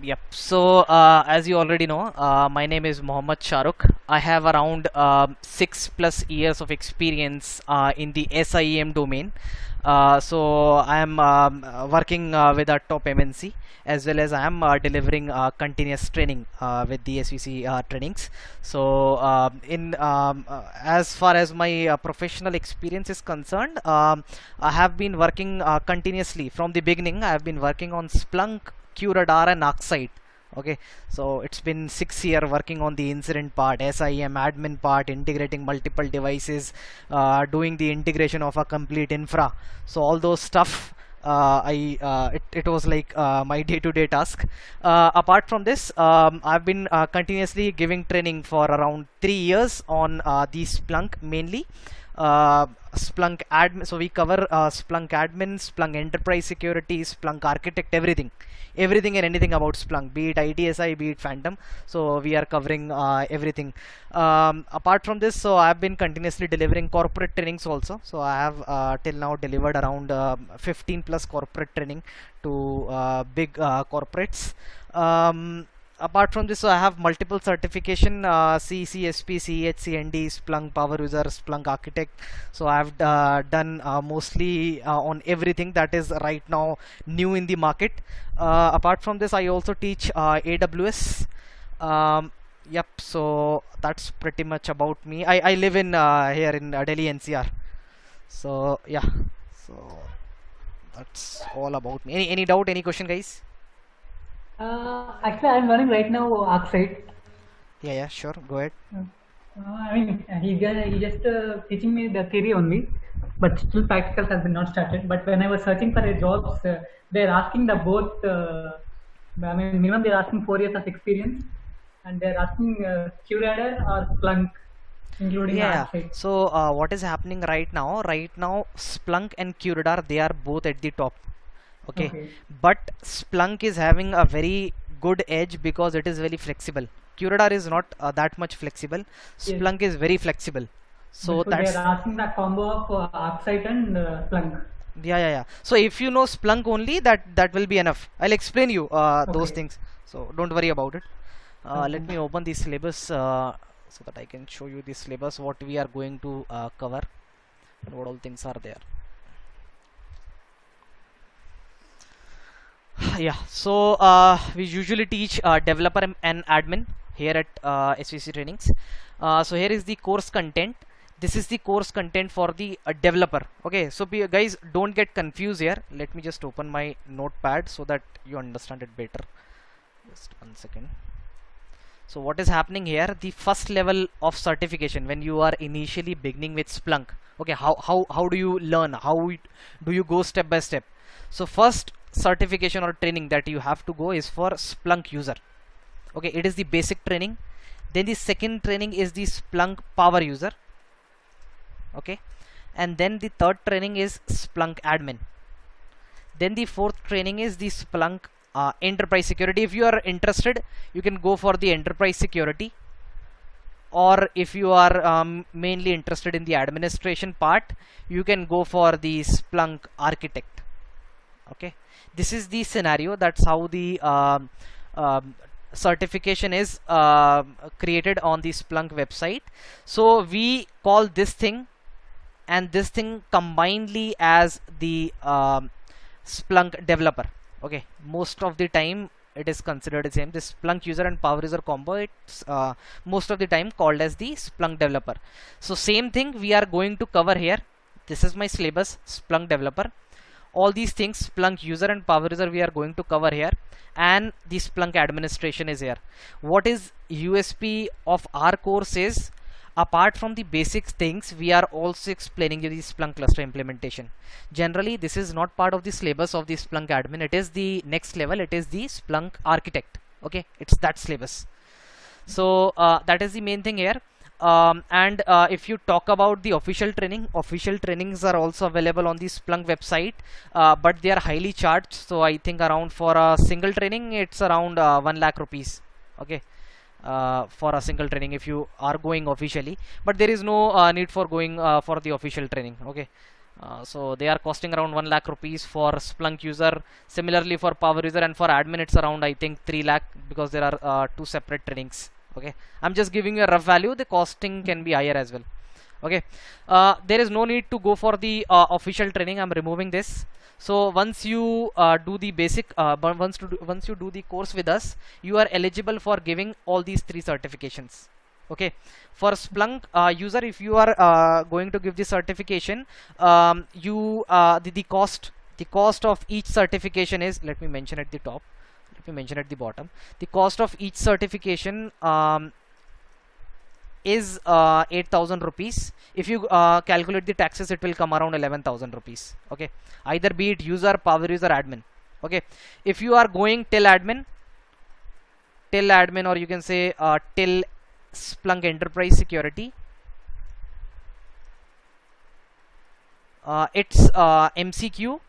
Yep. So, as you already know, my name is Mohammad Shahrukh. I have around 6+ years of experience in the SIEM domain. So, I am working with a top MNC, as well as I am delivering continuous training with the SVC trainings. So, as far as my professional experience is concerned, I have been working continuously from the beginning. I have been working on Splunk, QRadar and ArcSight. Okay, so it's been 6 year working on the incident part, SIM admin part, integrating multiple devices, doing the integration of a complete infra. So all those stuff, it was like my day-to-day task. Apart from this, I've been continuously giving training for around 3 years on the Splunk mainly. Splunk admin, so we cover Splunk admin, Splunk enterprise security, Splunk architect, everything and anything about Splunk, be it ITSI, be it Phantom. So we are covering everything. Apart from this, so I've been continuously delivering corporate trainings also. So I have till now delivered around 15+ corporate training to big corporates. Apart from this, so I have multiple certification, CCSP, CHCND, Splunk Power User, Splunk Architect. So I have done mostly on everything that is right now new in the market. Apart from this, I also teach AWS. Yep, so that's pretty much about me. I live in here in Delhi NCR. So yeah, so that's all about me. Any doubt, any question, guys? Actually, I'm learning right now ArcSight. Yeah, sure, go ahead. He just teaching me the theory only, but still practical has been not started. But when I was searching for a jobs, they're asking the both. Minimum they're asking 4 years of experience, and they're asking QRadar or Splunk, including Yeah. ArcSight. So what is happening right now? Right now, Splunk and QRadar, they are both at the top. Okay, Okay. but Splunk is having a very good edge because it is very flexible. QRadar is not that much flexible. Yes. Splunk is very flexible. So So they're that's asking the combo of ArcSight and Splunk. yeah. So if you know Splunk only, that will be enough. I'll explain you those Okay. things. So don't worry about it. Okay. Let me open the syllabus so that I can show you the syllabus what we are going to cover and what all things are there. Yeah, so we usually teach developer and admin here at SVC trainings. So here is the course content. This is the course content for the developer. Okay, so guys, don't get confused here. Let me just open my notepad so that you understand it better. Just 1 second. So what is happening here? The first level of certification when you are initially beginning with Splunk. Okay, how do you learn? Do you go step by step? So first certification or training that you have to go is for Splunk user. Okay, it is the basic training. Then the second training is the Splunk power user. Okay, and then the third training is Splunk admin. Then the fourth training is the Splunk enterprise security. If you are interested, you can go for the enterprise security, or if you are mainly interested in the administration part, you can go for the Splunk architect. Okay, this is the scenario. That's how the certification is created on the Splunk website. So we call this thing and this thing combinedly as the Splunk developer. Okay, most of the time it is considered the same. This Splunk user and power user combo, it's most of the time called as the Splunk developer. So same thing we are going to cover here. This is my syllabus, Splunk developer. All these things, Splunk user and power user, we are going to cover here, and the Splunk administration is here. What is USP of our course is, apart from the basic things, we are also explaining you the Splunk cluster implementation. Generally this is not part of the syllabus of the Splunk admin. It is the next level. It is the Splunk architect. Okay, it's that syllabus. So that is the main thing here. And if you talk about the official trainings are also available on the Splunk website, but they are highly charged. So I think around for a single training it's around 1 lakh rupees. Okay, for a single training if you are going officially, but there is no need for going for the official training. Okay, So they are costing around 1 lakh rupees for Splunk user. Similarly for power user and for admin it's around I think 3 lakh, because there are two separate trainings. Okay, I'm just giving you a rough value. The costing can be higher as well. Okay, there is no need to go for the official training. I'm removing this. So once you do the basic once you do the course with us, you are eligible for giving all these 3 certifications. Okay, for Splunk user, if you are going to give the certification, the cost of each certification is, let me mention at the top, let me mention at the bottom, the cost of each certification is 8,000 rupees. If you calculate the taxes, it will come around 11,000 rupees. Okay, either be it user, power user, admin. Okay, if you are going till admin, or you can say till Splunk Enterprise Security, it's MCQ,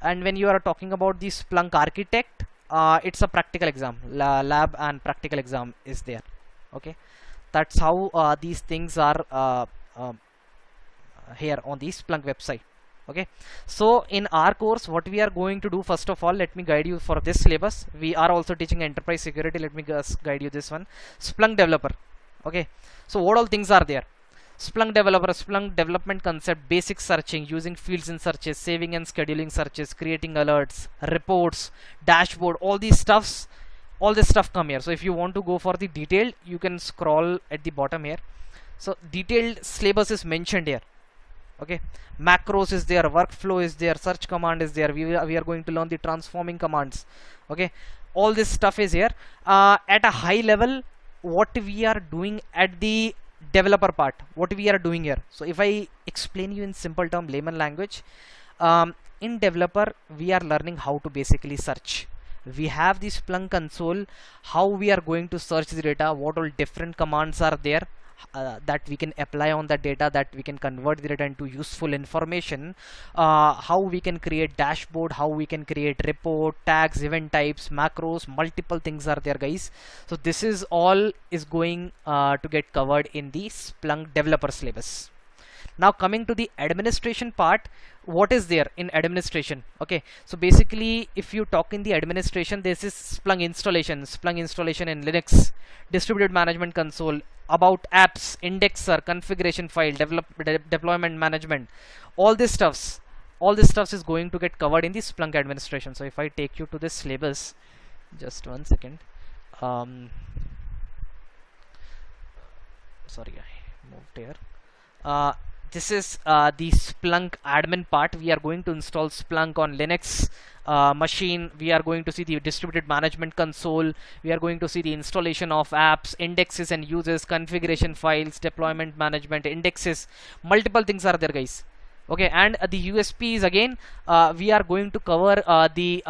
and when you are talking about the Splunk Architect, it's a practical exam. Lab and practical exam is there. Okay, that's how these things are here on the Splunk website. Okay, so in our course, what we are going to do, first of all, let me guide you for this syllabus. We are also teaching enterprise security. Let me guide you this one. Splunk developer. Okay, so what all things are there? Splunk developer, Splunk development concept, basic searching, using fields in searches, saving and scheduling searches, creating alerts, reports, dashboard, all this stuff come here. So if you want to go for the detailed, you can scroll at the bottom here. So detailed syllabus is mentioned here. Okay, macros is there, workflow is there, search command is there. We are going to learn the transforming commands. Okay, all this stuff is here. At a high level, what we are doing at the developer part, what we are doing here. So if I explain you in simple term, layman language, in developer we are learning how to basically search. We have the Splunk console, how we are going to search the data, what all different commands are there that we can apply on the data, that we can convert the data into useful information, how we can create dashboard, how we can create report, tags, event types, macros, multiple things are there, guys. So this is all is going to get covered in the Splunk developer syllabus. Now coming to the administration part, what is there in administration? Okay, so basically if you talk in the administration, this is Splunk installation in Linux, distributed management console, about apps, indexer, configuration file, deployment management, all this stuff is going to get covered in the Splunk administration. So if I take you to this syllabus, just one second, sorry, I moved here. This is the Splunk admin part. We are going to install Splunk on Linux machine. We are going to see the distributed management console. We are going to see the installation of apps, indexes and users, configuration files, deployment management, indexes. Multiple things are there, guys. Okay, and the USP is again, we are going to cover the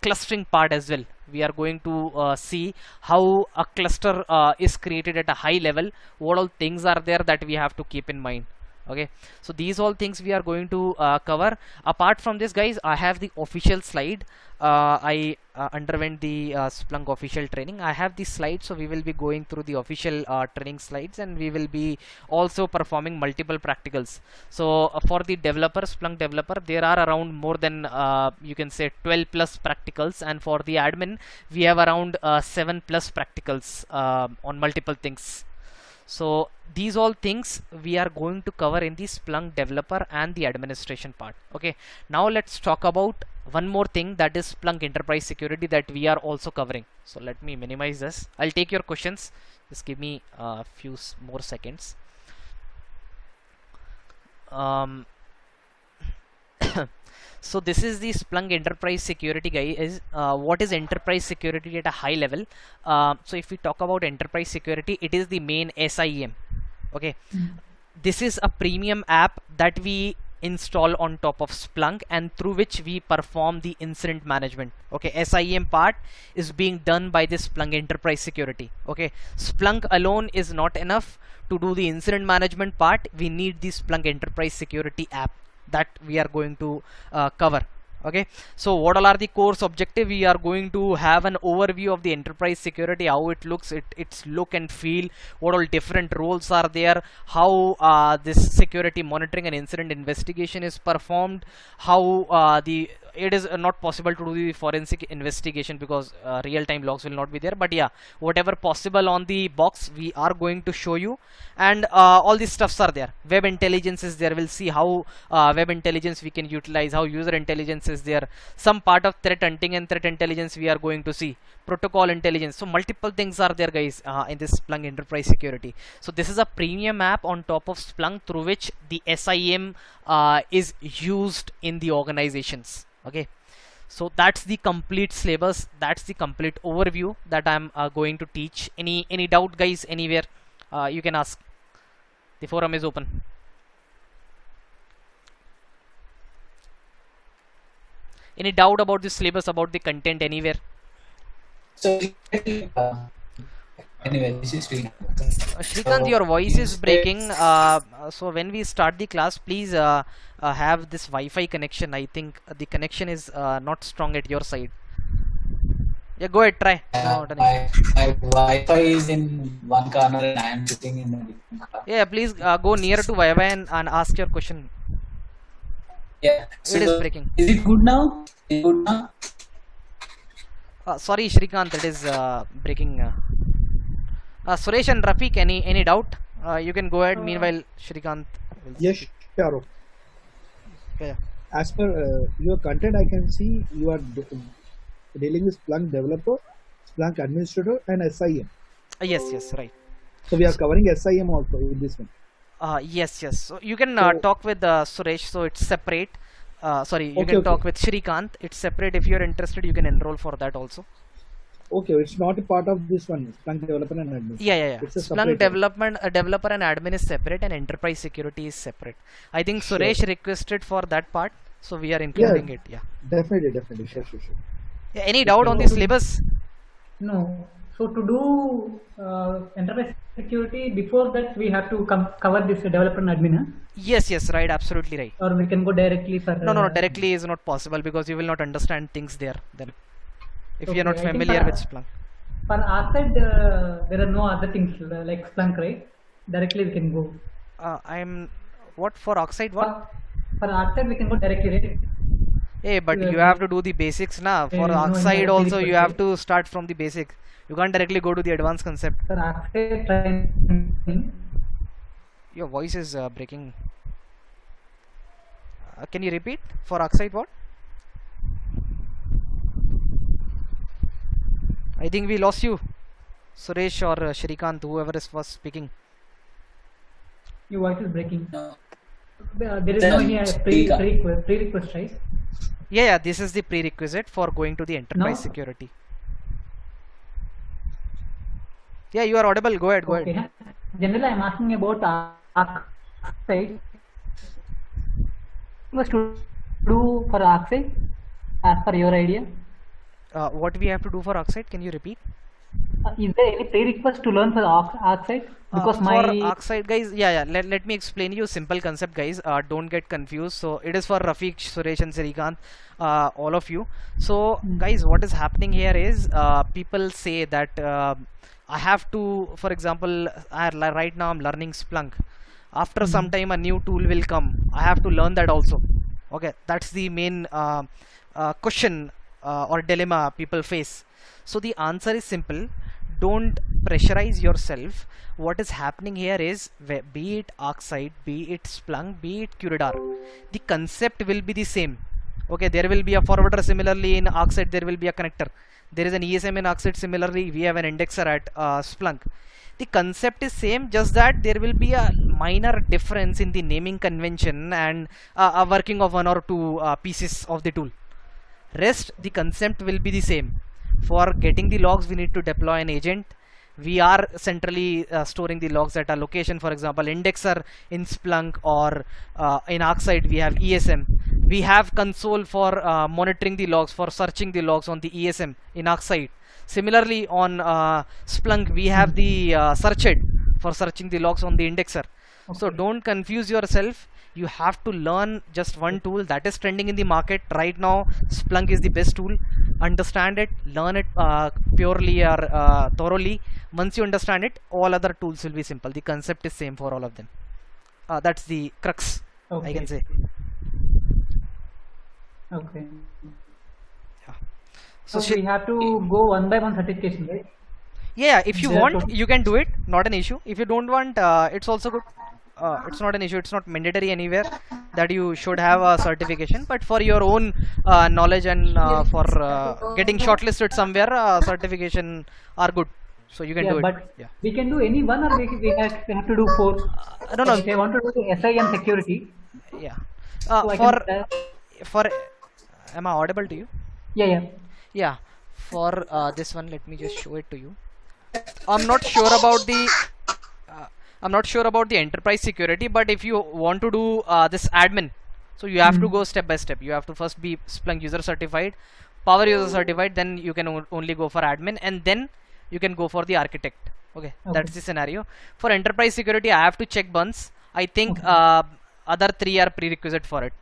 clustering part as well. We are going to see how a cluster is created at a high level. What all things are there that we have to keep in mind. Okay, so these all things we are going to cover. Apart from this, guys, I have the official slide. I underwent the Splunk official training. I have the slides, so we will be going through the official training slides, and we will be also performing multiple practicals. So for the developer, Splunk developer, there are around more than you can say 12 plus practicals, and for the admin we have around 7 plus practicals on multiple things. So these all things we are going to cover in the Splunk developer and the administration part. Okay, now let's talk about one more thing, that is Splunk enterprise security, that we are also covering. So let me minimize this. I'll take your questions. Just give me a few more seconds. So this is the Splunk enterprise security, guys. What is enterprise security at a high level? So if we talk about enterprise security, it is the main SIEM. Okay, this is a premium app that we install on top of Splunk, and through which we perform the incident management. Okay, SIEM part is being done by this Splunk enterprise security. Okay, Splunk alone is not enough to do the incident management part. We need the Splunk enterprise security app that we are going to cover. Okay, so what all are the course objective? We are going to have an overview of the enterprise security, how it looks, its look and feel, what all different roles are there, how this security monitoring and incident investigation is performed, how the it is not possible to do the forensic investigation because real-time logs will not be there, but yeah, whatever possible on the box we are going to show you. And all these stuffs are there. Web intelligence is there. We'll see how web intelligence we can utilize, how user intelligence is there, some part of threat hunting and threat intelligence we are going to see, protocol intelligence. So multiple things are there, guys, in this Splunk enterprise security. So this is a premium app on top of Splunk through which the SIEM is used in the organizations. Okay, so that's the complete syllabus, that's the complete overview that I'm going to teach. Any doubt, guys, anywhere? You can ask. The forum is open. Any doubt about the syllabus, about the content, anywhere? So, anyway, this is Shrikant, your voice is breaking. So when we start the class, please have this Wi-Fi connection. I think the connection is not strong at your side. Yeah, go ahead, try. No, my Wi-Fi is in one corner and I am sitting in a different corner. Yeah, please go near to Wi-Fi and ask your question. Yeah, so it is breaking. Is it good now? Is it good now? Sorry, Shrikant, it is breaking. Suresh and Rafiq, any doubt? You can go ahead. Meanwhile, Shrikant. Yes, Shahrukh. Yeah. As per your content, I can see you are dealing with Splunk developer, Splunk administrator, and SIM. Yes, right. So we are covering SIM also in this one. Yes. So you can talk with Suresh. So it's separate. Sorry, you can talk with Shrikant. It's separate. If you're interested, you can enroll for that also. Okay, it's not a part of this one. Splunk development and admin. Yeah. Splunk development, developer and admin is separate, and enterprise security is separate. I think Suresh requested for that part, so we are including it. Yeah. Definitely. Sure. Yeah, any doubt on the syllabus? No. So to do enterprise security, before that we have to cover this developer and admin. Huh? Yes, right, absolutely right. Or we can go directly for. No, directly is not possible because you will not understand things there then. If you are not I familiar with Splunk. For ArcSight, there are no other things like Splunk, right? Directly we can go. What for ArcSight? What? For ArcSight we can go directly, right? Hey, but you have to do the basics now. For ArcSight also you have to start from the basic. You can't directly go to the advanced concept. For ArcSight training. Your voice is breaking. Can you repeat? For ArcSight what? I think we lost you, Suresh or Shrikant, whoever was speaking. Your voice is breaking. No. There is no prerequisite, right? Yeah, this is the prerequisite for going to the enterprise security. Yeah, you are audible. Go ahead. Generally, I'm asking about ArcSight. What to do for ArcSight, as per your idea? What we have to do for ArcSight? Can you repeat? Is there any prerequisite to learn for ArcSight? Because for ArcSight, guys, let me explain you simple concept, guys. Don't get confused. So it is for Rafiq, Suresh and Shrikant, all of you. So guys, what is happening here is people say that I have to, for example, right now I'm learning Splunk. After some time a new tool will come. I have to learn that also. Okay, that's the main question or dilemma people face. So the answer is simple. Don't pressurize yourself. What is happening here is, be it ArcSight, be it Splunk, be it QRadar, the concept will be the same. Okay, there will be a forwarder. Similarly in ArcSight there will be a connector. There is an ESM in ArcSight. Similarly we have an indexer at Splunk. The concept is same, just that there will be a minor difference in the naming convention and a working of one or two pieces of the tool. Rest, the concept will be the same. For getting the logs, we need to deploy an agent. We are centrally storing the logs at a location. For example, indexer in Splunk or in ArcSight we have ESM. We have console for monitoring the logs, for searching the logs on the ESM in ArcSight. Similarly on Splunk we have the search head for searching the logs on the indexer. So don't confuse yourself. You have to learn just one tool that is trending in the market right now. Splunk is the best tool. Understand it, learn it purely or thoroughly. Once you understand it, all other tools will be simple. The concept is same for all of them. That's the crux, I can say. Okay. Yeah. So we have to go one by one certification, right? Yeah, if you There are want, totals? you can do it. Not an issue. If you don't want, it's also good. It's not an issue. It's not mandatory anywhere that you should have a certification. But for your own knowledge and for getting shortlisted somewhere, certification are good. So you can Yeah, do it. but Yeah. we can do any one, or we have to do 4. No, Like if no. I want to do SIM security, Yeah. so I For can. for am I audible to you? Yeah, yeah. Yeah. For this one, let me just show it to you. I'm not sure about the enterprise security, but if you want to do this admin, so you have to go step by step. You have to first be Splunk user certified, power user certified, then you can only go for admin, and then you can go for the architect. Okay, that's the scenario. For enterprise security, I have to check once. I think other 3 are prerequisite for it.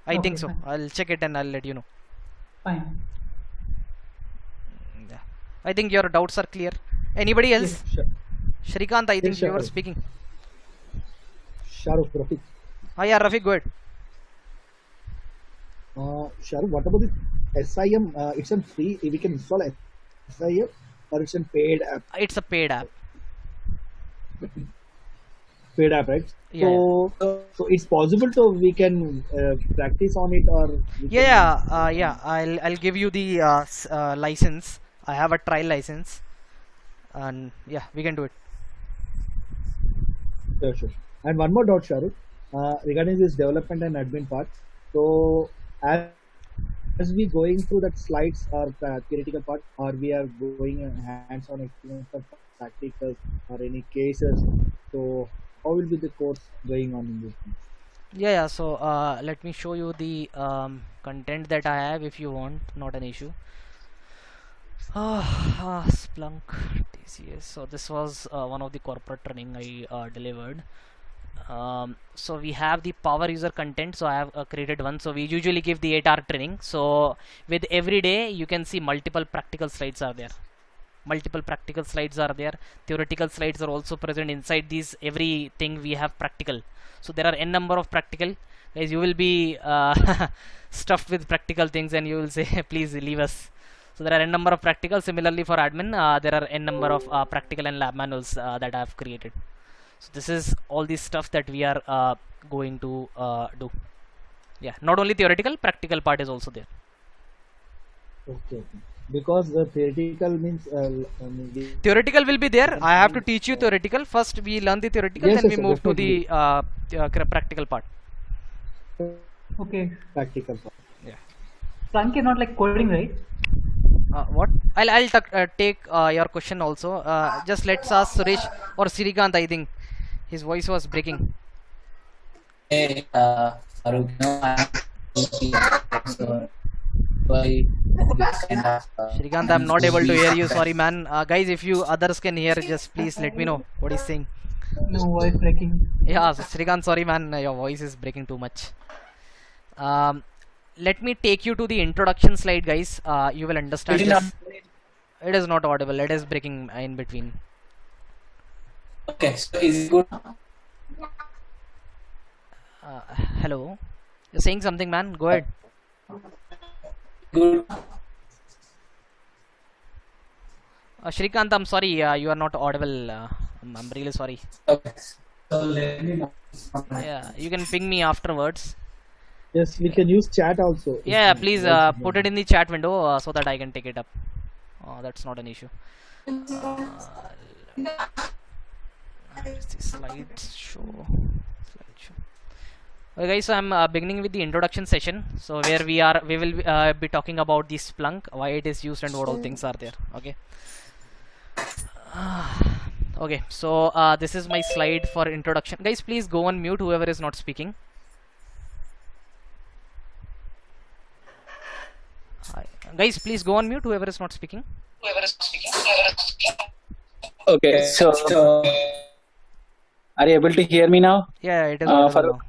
I think so. Fine. I'll check it and I'll let you know. Fine. Yeah. I think your doubts are clear. Anybody else? Sure. Shrikant, I think you were Shahrukh. speaking. Shahrukh, Rafiq. Yeah, Rafiq, go ahead. Shahrukh, what about the SIM? It's a free. We can install SIM, or it's a paid app. It's a paid app. Paid app, right? Yeah, So it's possible to we can practice on it, or we can, Yeah. I'll give you the license. I have a trial license, and yeah, we can do it. Sure. And one more doubt, Shahrukh, regarding this development and admin part. So as we going through that slides or theoretical part, or we are going hands-on experience or practical or any cases. So how will be the course going on in this? Yeah. So let me show you the content that I have if you want. Not an issue. Splunk TCS. So this was one of the corporate training I delivered. So we have the power user content. So I have created one. So we usually give the 8-hour training. So with every day you can see multiple practical slides are there. Theoretical slides are also present inside these. Everything we have practical. So there are n number of practical. Guys, you will be stuffed with practical things, and you will say, please leave us. So there are n number of practical. Similarly for admin, there are n number of practical and lab manuals that I have created. So this is all the stuff that we are going to do. Yeah, not only theoretical, practical part is also there. Okay. Because the theoretical means Theoretical will be there. I have to teach you theoretical. First we learn the theoretical, Yes, then yes, we sir, move to the definitely. practical part. Okay. practical part. Yeah. Splunk is not like coding, right? What? I'll take your question also. Just let's ask Suresh or Sirikant. I think his voice was breaking. Hey, Farooq, so why kind of Shrikant, I'm not able to hear you. Sorry, man. Guys, if you others can hear, just please let me know what he's saying. No voice breaking. Yeah, Shrikant, sorry, man. Your voice is breaking too much. Let me take you to the introduction slide, guys. You will understand It is this. It is not audible. It is breaking in between. okay, so is it good? Hello. You're saying something, man. Go ahead. Good. Shrikant, I'm sorry. You are not audible. I'm really sorry. Okay. So let me know. Yeah, you can ping me afterwards. Yes, we can use chat also. Yeah, please put it in the chat window so that I can take it up. That's not an issue. Where's the slideshow? Okay, guys, so I'm beginning with the introduction session. So where we will be talking about the Splunk, why it is used, and what all things are there. Okay. Okay, so this is my slide for introduction. Guys, please go on mute. Whoever is not speaking. Guys, please go on mute. Whoever is not speaking. Okay, so are you able to hear me now? Yeah, it is audible Farooq? now.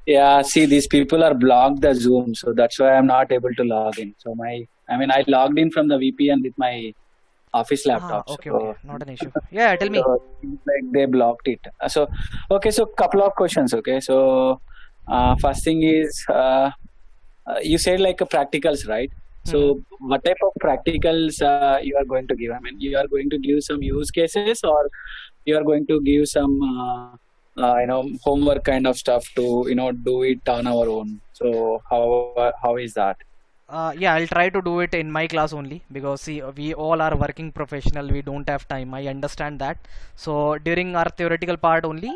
Yeah, see, these people are blocked the Zoom, so that's why I'm not able to log in. So I logged in from the VPN with my office laptop. Okay, okay, So, not an issue. Yeah, tell me. so seems like they blocked it. Okay, so couple of questions. Okay, so first thing is, you said like practicals, right? Mhm. So, what type of practicals you are going to give? I mean, you are going to give some use cases, or you are going to give some homework kind of stuff to do it on our own. So how is that? Yeah, I'll try to do it in my class only because see, we all are working professional. We don't have time. I understand that. So during our theoretical part only,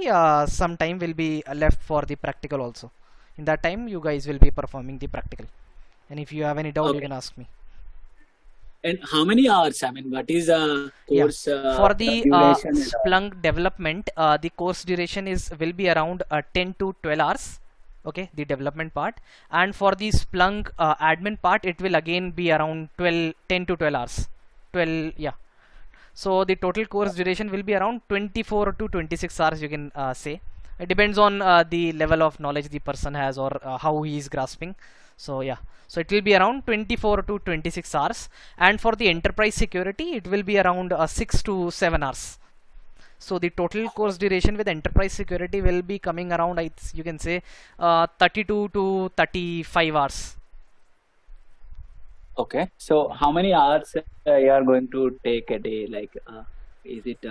some time will be left for the practical also. In that time, you guys will be performing the practical. And if you have any doubt, you Okay. can ask me. And how many hours? I mean, what is the Yeah, course for the duration and all? Splunk development, the course duration is will be around 10 to 12 hours. Okay, the development part, and for the Splunk admin part, it will again be around 10 to 12 hours. 12, yeah. So the total course duration will be around 24 to 26 hours. You can say it depends on the level of knowledge the person has or how he is grasping. So yeah, so it will be around 24 to 26 hours, and for the enterprise security, it will be around 6 to 7 hours. So the total course duration with enterprise security will be coming around, you can say, 32 to 35 hours. Okay. So how many hours you are going to take a day? Like, is it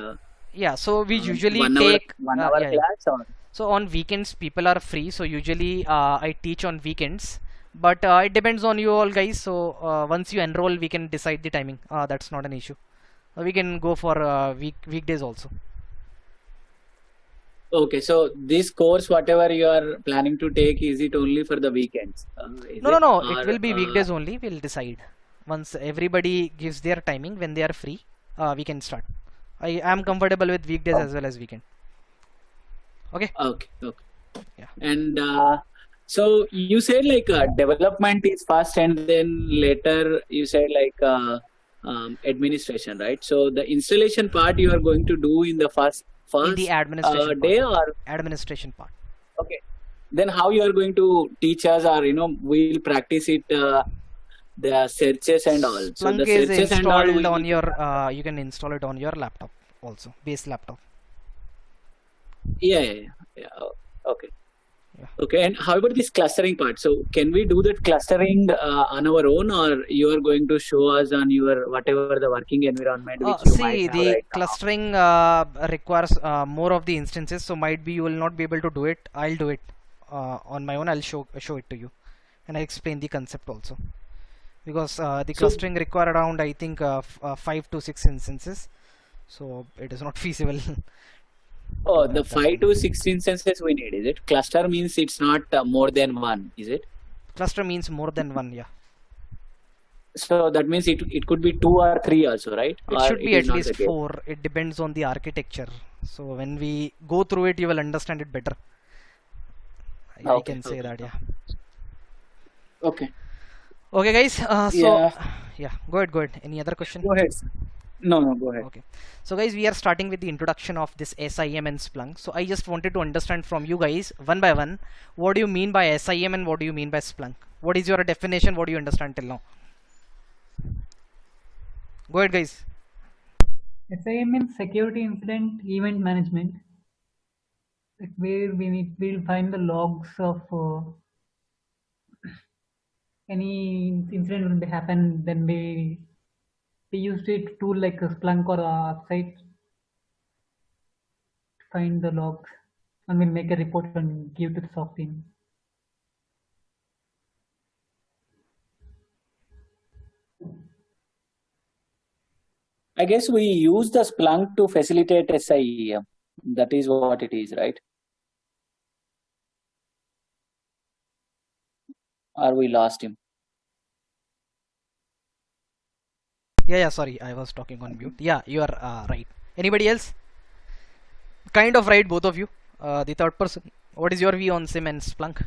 Yeah, so we usually 1 hour take, 1 hour yeah, yeah. class or? So on weekends, people are free. So usually I teach on weekends, but it depends on you all guys. So once you enroll, we can decide the timing. That's not an issue. We can go for weekdays also. Okay, so this course, whatever you are planning to take, is it only for the weekends? Is No, no, it no. It or will be weekdays only. We'll decide once everybody gives their timing when they are free. We can start. I am comfortable with weekdays oh, as well as weekend. Okay. okay, okay. Yeah. And so you said like development is first, and then later you said like administration, right? So the installation part you are going to do in the In the first administration part. day, or Administration part. okay, then how you are going to teach us, or we'll practice it, the searches and all. So the Splunk is searches and all installed we on need to your. practice. You can install it on your laptop also, base laptop. Yeah, yeah, yeah. Yeah. Okay. Yeah. Okay, and how about this clustering part? So can we do that clustering on our own, or you are going to show us on your whatever the working environment which you might See, have the right now? clustering requires more of the instances, so might be you will not be able to do it. I'll do it on my own. I'll show it to you, and I explain the concept also. Because the So, clustering require around, I think, 5 to 6 instances, so it is not feasible to the have that 5 many. to 6 instances we need, is it? Cluster means it's not more than one, is it? Cluster means more than one, yeah. So that means it could be 2 or 3 also, right? It Or should it be is at not the least case. 4. It depends on the architecture. So when we go through it, you will understand it better. I Okay, can say okay, that, yeah. okay. Okay, guys. So Yeah, yeah, go ahead. Any other question? go ahead, sir. No, no, go ahead. Okay. So guys, we are starting with the introduction of this SIM and Splunk. So I just wanted to understand from you guys one by one, what do you mean by SIM and what do you mean by Splunk? What is your definition? What do you understand till now? Go ahead, guys. SIM means security incident event management, like where we'll find the logs of any incident when they happen. Then we used it tool like a Splunk or a Upside to find the logs, and we make a report and give to the SOC team. I guess we use the Splunk to facilitate SIEM. That is what it is, right? Or we lost him. Yeah, sorry, I was talking on mute. Yeah, you are right. Anybody else? Kind of right, both of you. The third person. What is your view on SIM and Splunk?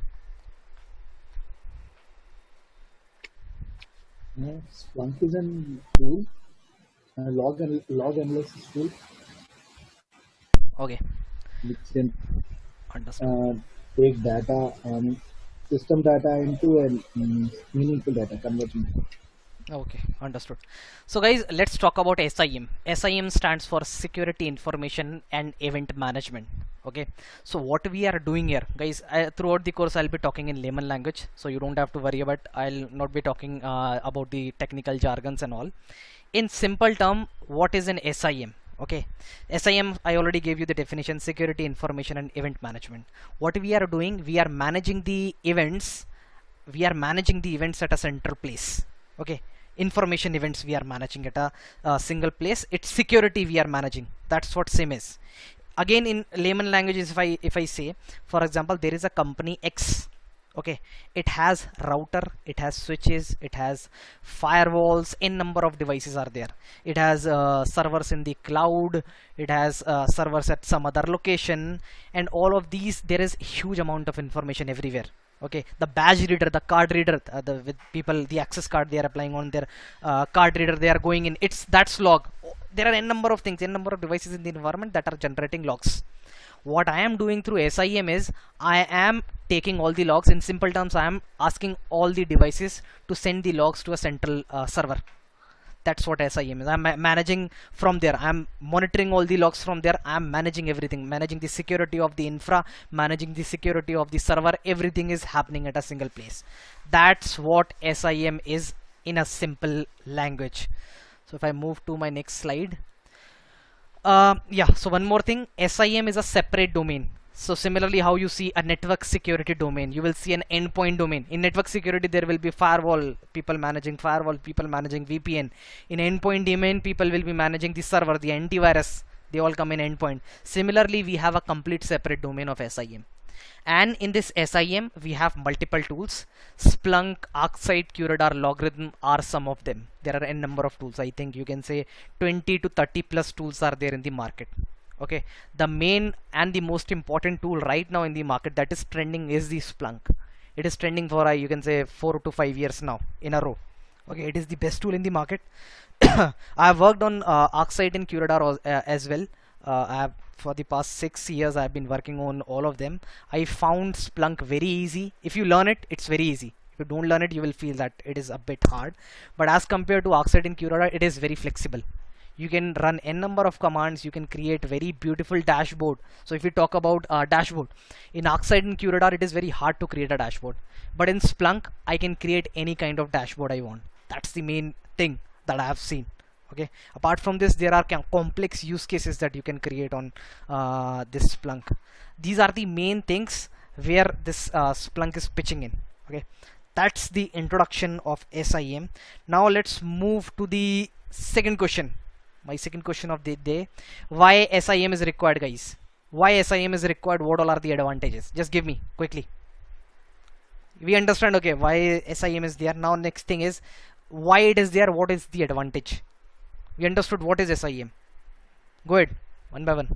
Yeah, Splunk is a tool, log analysis tool, Okay, which can understood. take data and system data into a meaningful data conversion. Okay, understood. So guys, let's talk about SIM. SIM stands for Security Information and Event Management. Okay, so what we are doing here, guys, throughout the course I'll be talking in layman language, so you don't have to worry about. I'll not be talking about the technical jargons and all. In simple term, what is an SIM? Okay, SIM, I already gave you the definition: Security Information and Event Management. What we are doing, we are managing the events. We are managing the events at a central place. Okay, information events we are managing at a single place. It's security we are managing. That's what SIM is. Again, in layman languages, if I say, for example, there is a company X. Okay, it has router, it has switches, it has firewalls, n number of devices are there. It has servers in the cloud, it has servers at some other location, and all of these, there is huge amount of information everywhere. Okay, the badge reader, the card reader, with people, the access card they are applying on their card reader, they are going in, that's log. There are n number of things, n number of devices in the environment that are generating logs. What I am doing through SIM is I am taking all the logs. In simple terms, I am asking all the devices to send the logs to a central server. That's what SIM is. I'm managing from there. I'm monitoring all the logs from there. I'm managing everything, managing the security of the infra, managing the security of the server. Everything is happening at a single place. That's what SIM is in a simple language. So if I move to my next slide. Yeah, so one more thing, SIM is a separate domain. So similarly, how you see a network security domain, you will see an endpoint domain. In network security, there will be firewall, people managing firewall, people managing VPN. In endpoint domain, people will be managing the server, the antivirus. They all come in endpoint. Similarly, we have a complete separate domain of SIM. And in this SIM, we have multiple tools. Splunk, ArcSight, QRadar, Logarithm are some of them. There are n number of tools. I think you can say 20 to 30 plus tools are there in the market. Okay, the main and the most important tool right now in the market that is trending is the Splunk. It is trending for you can say 4 to 5 years now in a row. Okay, it is the best tool in the market. I have worked on ArcSight and QRadar as well. For the past 6 years I've been working on all of them. I found Splunk very easy. If you learn it, it's very easy. If you don't learn it, you will feel that it is a bit hard. But as compared to ArcSight and QRadar, it is very flexible. You can run n number of commands. You can create very beautiful dashboard. So if we talk about dashboard, in ArcSight and QRadar, it is very hard to create a dashboard. But in Splunk, I can create any kind of dashboard I want. That's the main thing that I have seen. Okay, apart from this, there are complex use cases that you can create on this Splunk. These are the main things where this Splunk is pitching in. Okay, that's the introduction of SIM. Now let's move to the second question. My second question of the day: why SIM is required, guys? Why SIM is required? What all are the advantages? Just give me quickly. We understand, okay, why SIM is there. Now next thing is why it is there. What is the advantage? We understood what is SIM. Go ahead, one by one.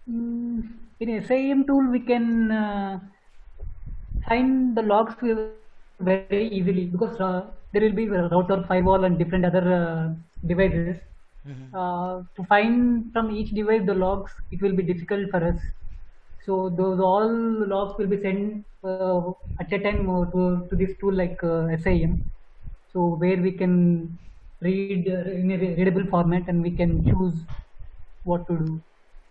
In SIM tool, we can find the logs very easily because there will be a router, firewall, and different other devices. To find from each device the logs, it will be difficult for us. So those all logs will be sent at a time to this tool like SIM. So where we can read in a readable format and we can choose what to do.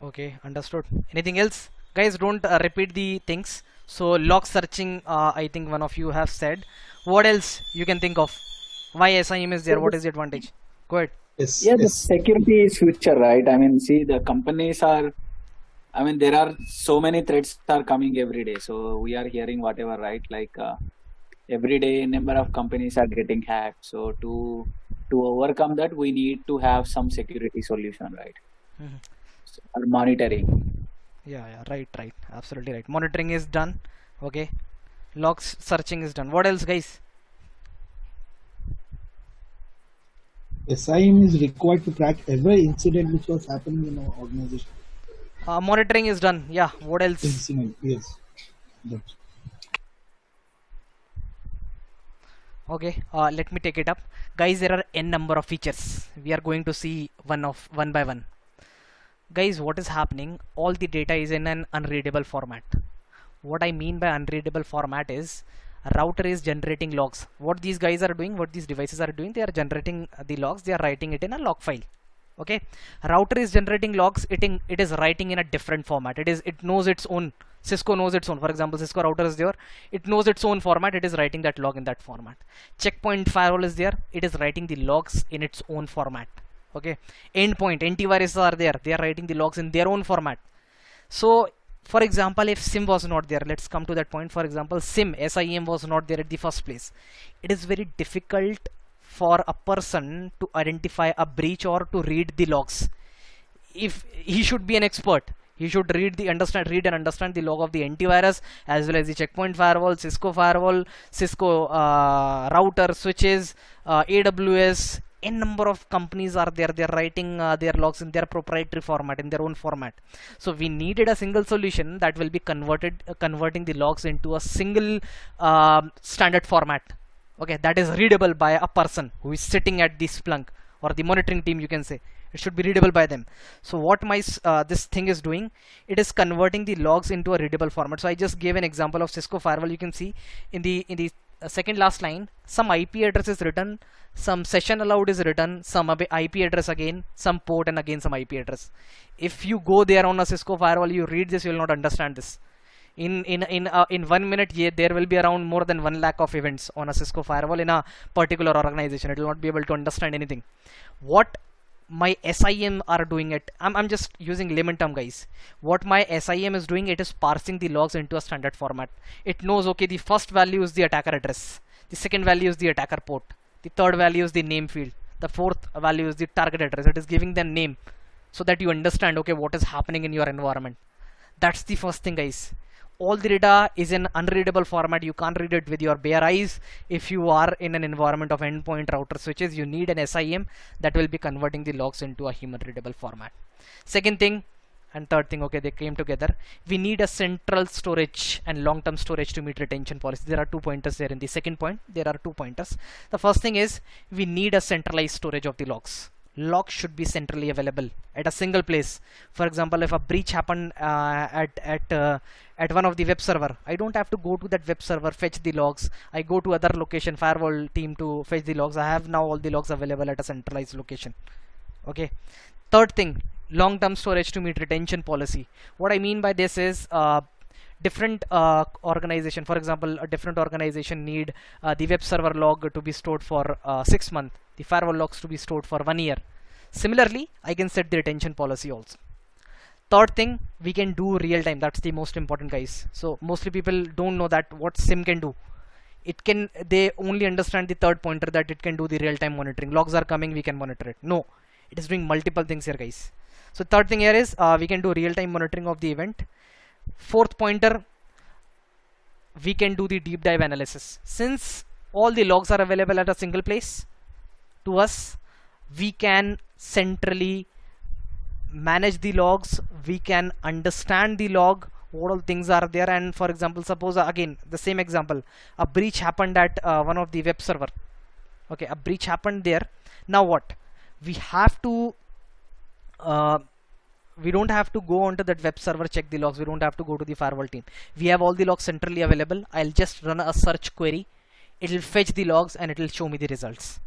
Okay, understood. Anything else? Guys, don't repeat the things. So log searching, I think one of you have said. What else you can think of? Why SIM is there? What is the advantage? Go ahead. Yes, Yeah, the yes. security is future, right? I mean, see, the companies are, I mean, there are so many threats are coming every day. So we are hearing whatever, right? Like every day, number of companies are getting hacked. So to overcome that, we need to have some security solution, right? Mhm. So, or monitoring. Yeah, right, absolutely right. Monitoring is done. Okay, logs searching is done. What else, guys? SIM is required to track every incident which was happening in our organization. Monitoring is done. Yeah, what else? Incident, yes. That's Okay, let me take it up. Guys, there are n number of features. We are going to see one by one. Guys, what is happening? All the data is in an unreadable format. What I mean by unreadable format is router is generating logs. What these guys are doing, what these devices are doing, they are generating the logs, they are writing it in a log file. Okay, router is generating logs, it is writing in a different format. It knows its own. Cisco knows its own. For example, Cisco router is there, it knows its own format, it is writing that log in that format. Checkpoint firewall is there, it is writing the logs in its own format. Okay, endpoint, antivirus are there, they are writing the logs in their own format. So for example, if SIM was not there, let's come to that point. For example, SIM was not there at the first place. It is very difficult for a person to identify a breach or to read the logs. If he should be an expert, he should read and understand the log of the antivirus as well as the checkpoint firewall, Cisco router, switches, AWS. N number of companies are there, they're writing their logs in their proprietary format, in their own format. So we needed a single solution that will be converting the logs into a single standard format, okay, that is readable by a person who is sitting at the Splunk or the monitoring team, you can say. It should be readable by them. So what this thing is doing, it is converting the logs into a readable format. So I just gave an example of Cisco firewall. You can see in the second last line, some IP address is written, some session allowed is written, some IP address again, some port, and again some IP address. If you go there on a Cisco firewall, you read this, you will not understand this. In 1 minute, there will be around more than 1 lakh of events on a Cisco firewall in a particular organization. It will not be able to understand anything. What my SIM are doing it, I'm just using layman term, guys. What my SIM is doing, it is parsing the logs into a standard format. It knows, okay, the first value is the attacker address, the second value is the attacker port, the third value is the name field, the fourth value is the target address. It is giving them name so that you understand, okay, what is happening in your environment. That's the first thing, guys. All the data is in unreadable format. You can't read it with your bare eyes. If you are in an environment of endpoint, router, switches, you need an SIM that will be converting the logs into a human readable format. Second thing and third thing, okay, they came together. We need a central storage and long-term storage to meet retention policy. There are 2 pointers there. In the second point, there are 2 pointers. The first thing is we need a centralized storage of the logs. Logs should be centrally available at a single place. For example, if a breach happened at one of the web server, I don't have to go to that web server, fetch the logs. I go to other location, firewall team, to fetch the logs. I have now all the logs available at a centralized location. Okay. Third thing, long-term storage to meet retention policy. What I mean by this is different organization, for example, a different organization need the web server log to be stored for 6 months, the firewall logs to be stored for 1 year. Similarly, I can set the retention policy also. Third thing, we can do real time. That's the most important, guys. So mostly people don't know that what SIM can do. They only understand the third pointer, that it can do the real time monitoring. Logs are coming, we can monitor it. No, it is doing multiple things here, guys. So third thing here is we can do real time monitoring of the event. Fourth pointer, we can do the deep dive analysis. Since all the logs are available at a single place to us, we can centrally manage the logs, we can understand the log, what all things are there. And for example, suppose again the same example, a breach happened at one of the web server. Okay, a breach happened there. Now what? We have to we don't have to go onto that web server, check the logs. We don't have to go to the firewall team. We have all the logs centrally available. I'll just run a search query. It will fetch the logs and it will show me the results.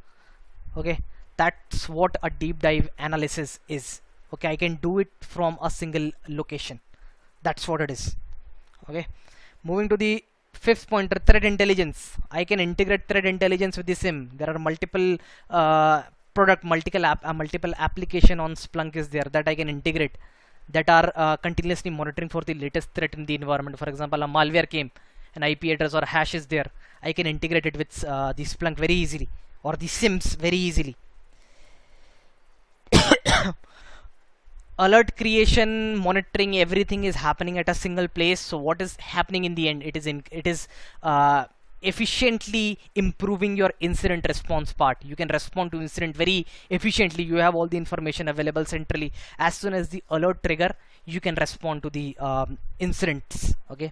Okay, that's what a deep dive analysis is. Okay, I can do it from a single location. That's what it is. Okay, moving to the fifth pointer, threat intelligence. I can integrate threat intelligence with the SIM. There are multiple multiple application on Splunk is there that I can integrate, that are continuously monitoring for the latest threat in the environment. For example, a malware came, an IP address or a hash is there, I can integrate it with the Splunk very easily, or the SIMs very easily. Alert creation, monitoring, everything is happening at a single place. So what is happening in the end? It is efficiently improving your incident response part. You can respond to incident very efficiently. You have all the information available centrally. As soon as the alert trigger, you can respond to the incidents. Okay.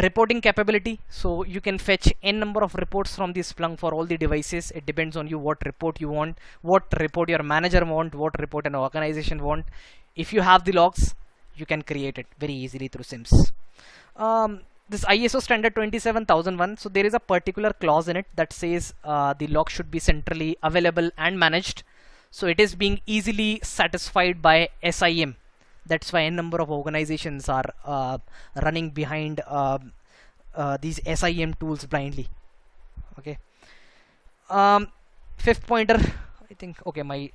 Reporting capability, so you can fetch n number of reports from the Splunk for all the devices. It depends on you what report you want, what report your manager want, what report an organization want. if you have the logs, you can create it very easily through Sims. This ISO standard 27001, so there is a particular clause in it that says the log should be centrally available and managed. So it is being easily satisfied by SIM. That's why a number of organizations are running behind these SIM tools blindly. Okay. Fifth pointer, I think, okay, my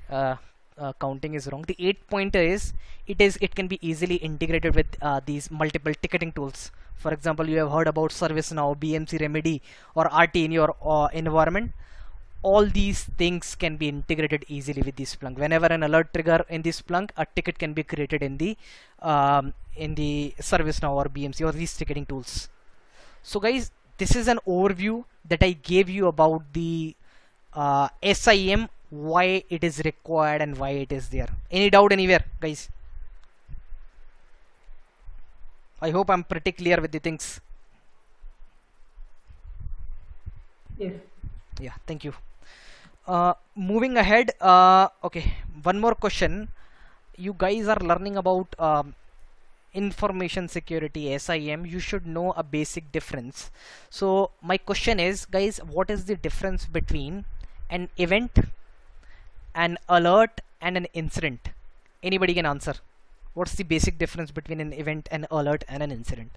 counting is wrong. The 8th pointer is it can be easily integrated with these multiple ticketing tools. For example, you have heard about ServiceNow, BMC Remedy, or RT in your environment. All these things can be integrated easily with the Splunk. Whenever an alert trigger in the Splunk, a ticket can be created in the ServiceNow or BMC or these ticketing tools. So guys, this is an overview that I gave you about the SIM, why it is required and why it is there. Any doubt anywhere, guys? I hope I'm pretty clear with the things. Yes. Yeah, thank you. Moving ahead, okay, one more question. You guys are learning about information security, SIM. You should know a basic difference. So my question is, guys, what is the difference between an event, an alert, and an incident? Anybody can answer. What's the basic difference between an event, an alert, and an incident?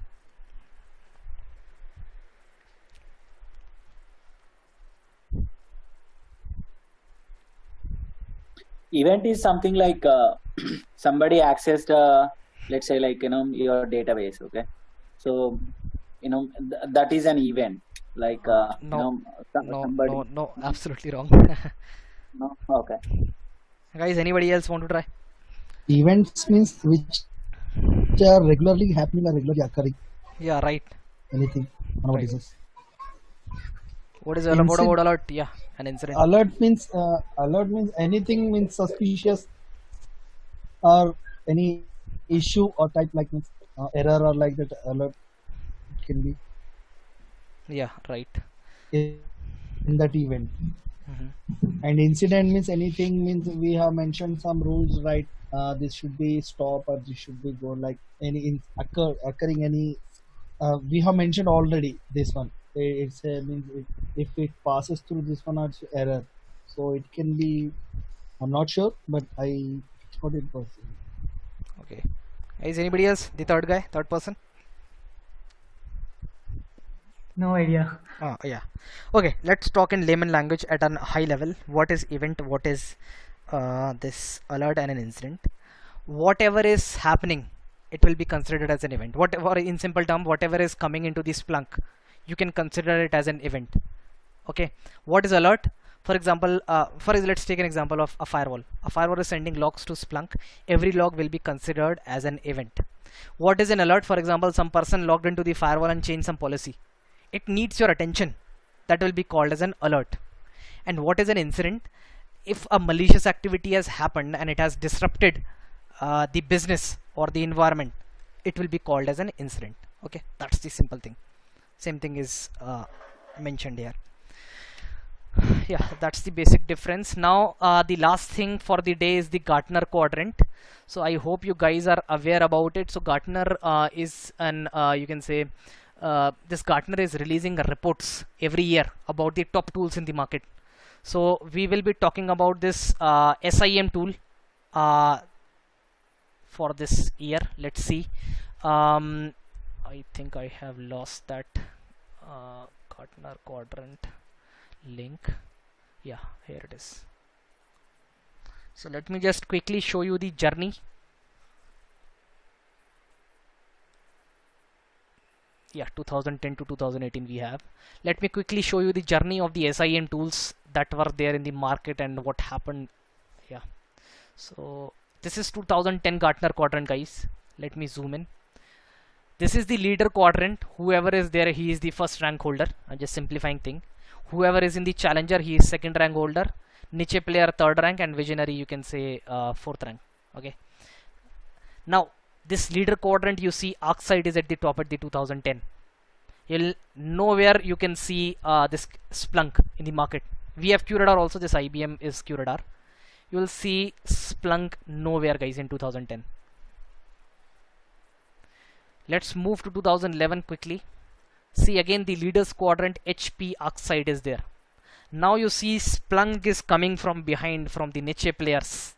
Event is something like somebody accessed, let's say, like, your database. Okay, so that is an event. Like No, somebody. no, absolutely wrong. No? Okay. Guys, anybody else want to try? Events means which are regularly happening or regularly occurring. Yeah, right. Anything on our Right. business. What is what about alert? Yeah, an incident. Alert means anything means suspicious or any issue or type, like means error or like that. Alert can be Yeah, right. in that event. Mhm. And incident means anything means we have mentioned some rules, right? This should be stop or this should be go, like any occurring any. We have mentioned already this one. It's means if it passes through this one, it's error. So it can be. I'm not sure, but I thought it was. Okay. Is anybody else? The third guy, third person? No idea. Yeah. Okay, let's talk in layman language at a high level. What is event? What is this alert and an incident? Whatever is happening, it will be considered as an event. Whatever, in simple term, whatever is coming into the Splunk, you can consider it as an event. Okay. What is alert? For example, let's take an example of a firewall. A firewall is sending logs to Splunk. Every log will be considered as an event. What is an alert? For example, some person logged into the firewall and changed some policy. It needs your attention. That will be called as an alert. And what is an incident? If a malicious activity has happened and it has disrupted the business or the environment, it will be called as an incident. Okay, that's the simple thing. Same thing is mentioned here. Yeah, that's the basic difference. Now the last thing for the day is the Gartner quadrant. So I hope you guys are aware about it. So Gartner is an you can say this Gartner is releasing reports every year about the top tools in the market. So we will be talking about this SIM tool for this year. Let's see. I think I have lost that Gartner quadrant link. Yeah, here it is. So let me just quickly show you the journey. Yeah, 2010 to 2018 we have. Let me quickly show you the journey of the SIM tools that were there in the market and what happened. Yeah, so this is 2010 Gartner quadrant, guys. Let me zoom in. This is the leader quadrant. Whoever is there, he is the first rank holder. I'm just simplifying thing. Whoever is in the challenger, he is second rank holder. Niche player third rank, and visionary you can say fourth rank. Okay. Now this leader quadrant, you see ArcSight is at the top at the 2010. You'll nowhere you can see this Splunk in the market. We have QRadar also. This IBM is QRadar. you will see Splunk nowhere, guys, in 2010. Let's move to 2011 quickly. See again the leaders quadrant, HP Oxide is there. Now you see Splunk is coming from behind, from the niche players.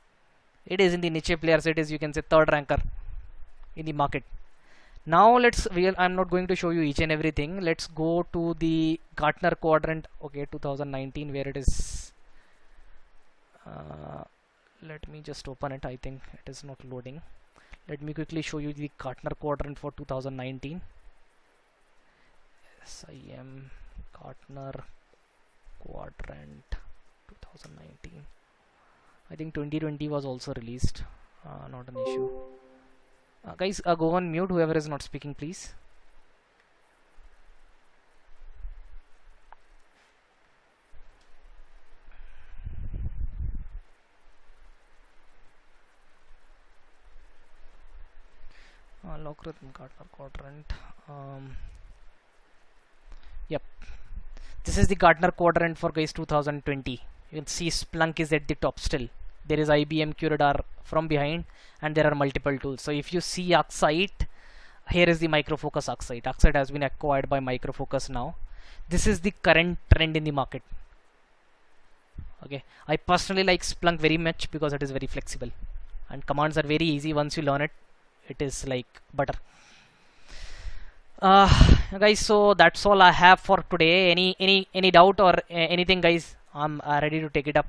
It is in the niche players, it is, you can say, third ranker in the market. Now I'm not going to show you each and everything. Let's go to the Gartner quadrant. Okay, 2019, where it is. Let me just open it. I think it is not loading. Let me quickly show you the Gartner quadrant for 2019. SIM Gartner quadrant 2019. I think 2020 was also released. Not an issue. Guys, go on mute, whoever is not speaking, please. Logarithm Gartner quadrant. Yep, this is the Gartner quadrant for, guys, 2020. You can see Splunk is at the top still. There is IBM QRadar from behind, and there are multiple tools. So if you see Oxide, here is the Micro Focus Oxide. Oxide has been acquired by Micro Focus now. This is the current trend in the market. Okay, I personally like Splunk very much because it is very flexible and commands are very easy. Once you learn it, it is like butter. Guys, so that's all I have for today. Any doubt or anything, guys? I'm ready to take it up.